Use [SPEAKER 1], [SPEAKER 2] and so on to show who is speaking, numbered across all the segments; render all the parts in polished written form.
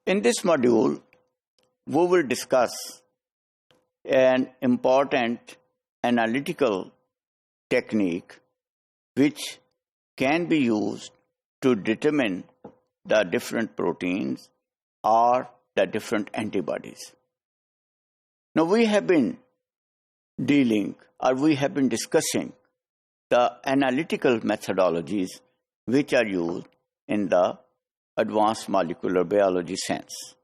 [SPEAKER 1] In this module, we will discuss an important analytical technique which can be used to determine the different proteins or the different antibodies. Now we have been discussing the analytical methodologies which are used in the advanced molecular biology sense.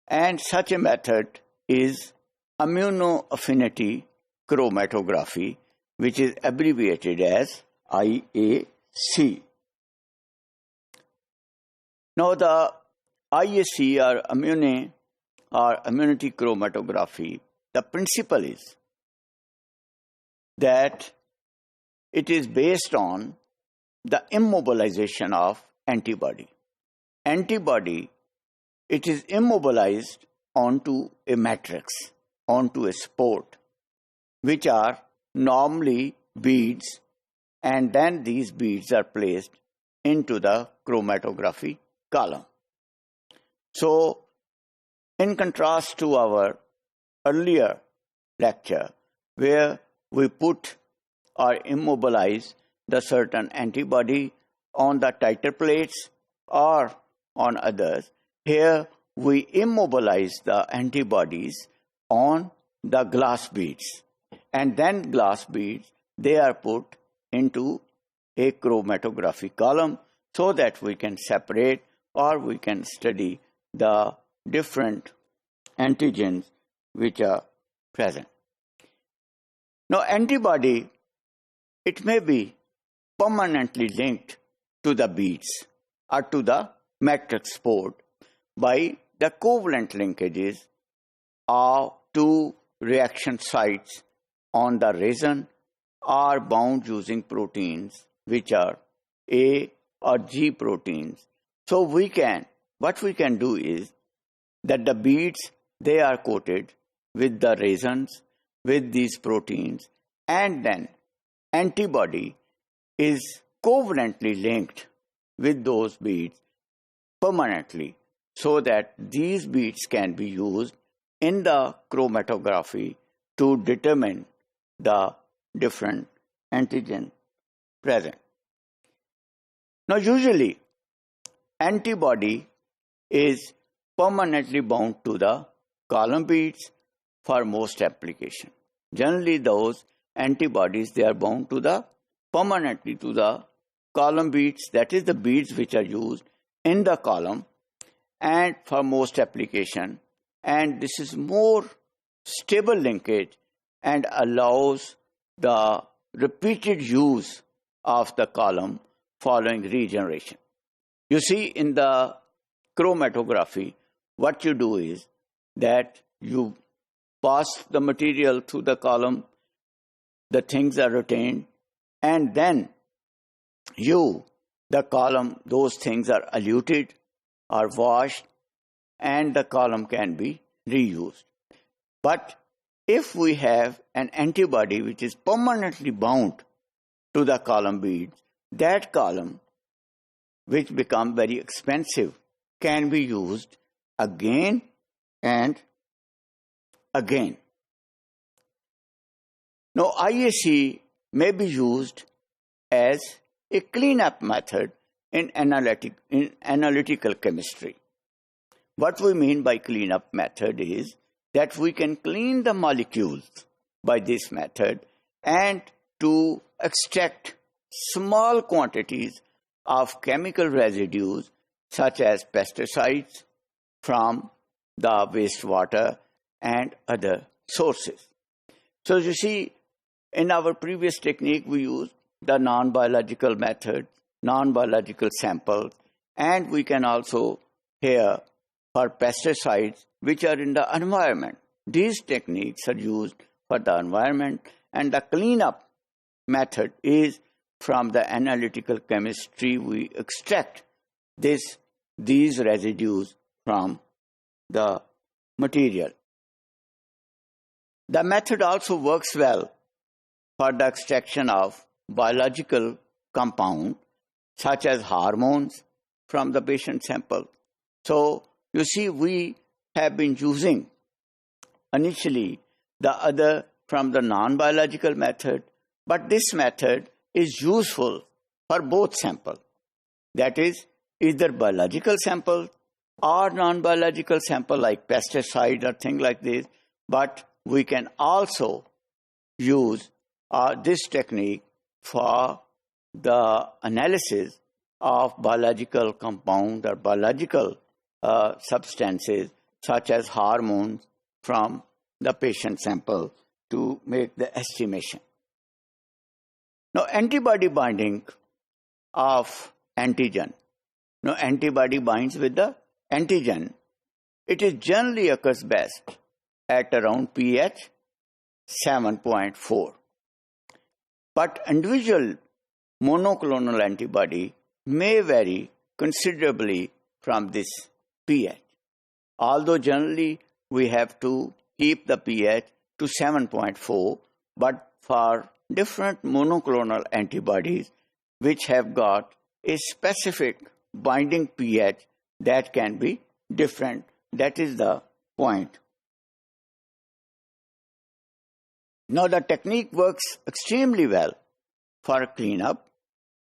[SPEAKER 1] And such a method is immunoaffinity chromatography, which is abbreviated as IAC. Now the IAC or immunity chromatography, the principle is that it is based on the immobilization of antibody. Antibody, it is immobilized onto a matrix, onto a sport, which are normally beads, and then these beads are placed into the chromatography column. So, in contrast to our earlier lecture, where we put or immobilize the certain antibody on the titer plates or on others, here we immobilize the antibodies on the glass beads, and then glass beads, they are put into a chromatography column so that we can separate or we can study the different antigens which are present. Now, antibody, it may be permanently linked to the beads or to the matrix sport by the covalent linkages or two reaction sites on the resin are bound using proteins which are A or G proteins. So what we can do is that the beads, they are coated with the resins, with these proteins, and then antibody is covalently linked with those beads permanently so that these beads can be used in the chromatography to determine the different antigen present. Now, usually, antibody is permanently bound to the column beads for most application. Generally, those antibodies, they are bound permanently to the column beads, that is the beads which are used in the column and for most application. And this is more stable linkage and allows the repeated use of the column following regeneration. You see, in the chromatography, what you do is that you pass the material through the column, the things are retained, and then the column, those things are eluted or washed, and the column can be reused. But if we have an antibody which is permanently bound to the column beads, that column, which become very expensive, can be used again and again. Now, IAC may be used as a cleanup method in analytical chemistry. What we mean by cleanup method is that we can clean the molecules by this method and to extract small quantities of chemical residues such as pesticides from the wastewater and other sources. So you see, in our previous technique, we used the non-biological method, non-biological samples, and we can also here for pesticides which are in the environment. These techniques are used for the environment, and the cleanup method is from the analytical chemistry. We extract these residues from the material. The method also works well for the extraction of biological compounds such as hormones from the patient sample, So you see, we have been using initially the other from the non-biological method, but this method is useful for both samples. That is, either biological sample or non-biological sample like pesticide or things like this, but we can also use this technique for the analysis of biological compound or biological substances such as hormones from the patient sample to make the estimation. Now, antibody binding of antigen. Now, antibody binds with the antigen. It is generally occurs best at around pH 7.4. But individual monoclonal antibody may vary considerably from this pH. Although generally we have to keep the pH to 7.4, but for different monoclonal antibodies which have got a specific binding pH that can be different. That is the point. Now the technique works extremely well for cleanup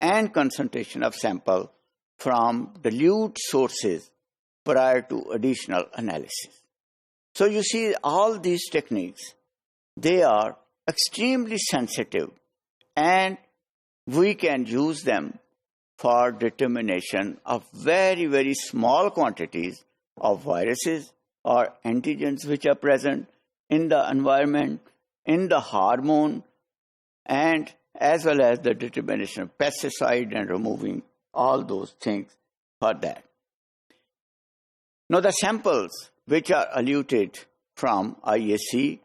[SPEAKER 1] and concentration of sample from dilute sources prior to additional analysis. So you see, all these techniques, they are extremely sensitive and we can use them for determination of very, very small quantities of viruses or antigens which are present in the environment, in the hormone, and as well as the determination of pesticide and removing all those things for that. Now the samples which are eluted from IAC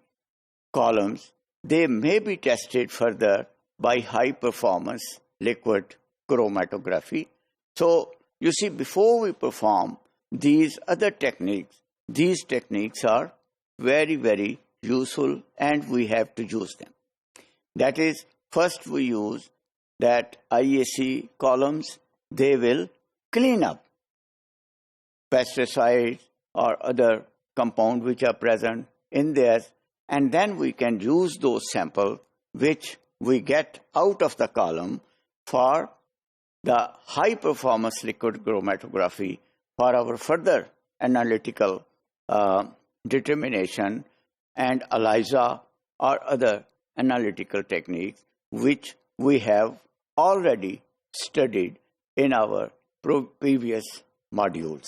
[SPEAKER 1] columns, they may be tested further by high performance liquid chromatography. So you see, before we perform these other techniques, these techniques are very, very useful and we have to use them. That is, first we use that IAC columns, they will clean up pesticides or other compounds which are present in there, and then we can use those samples which we get out of the column for the high performance liquid chromatography for our further analytical determination and ELISA or other analytical techniques which we have already studied in our previous modules.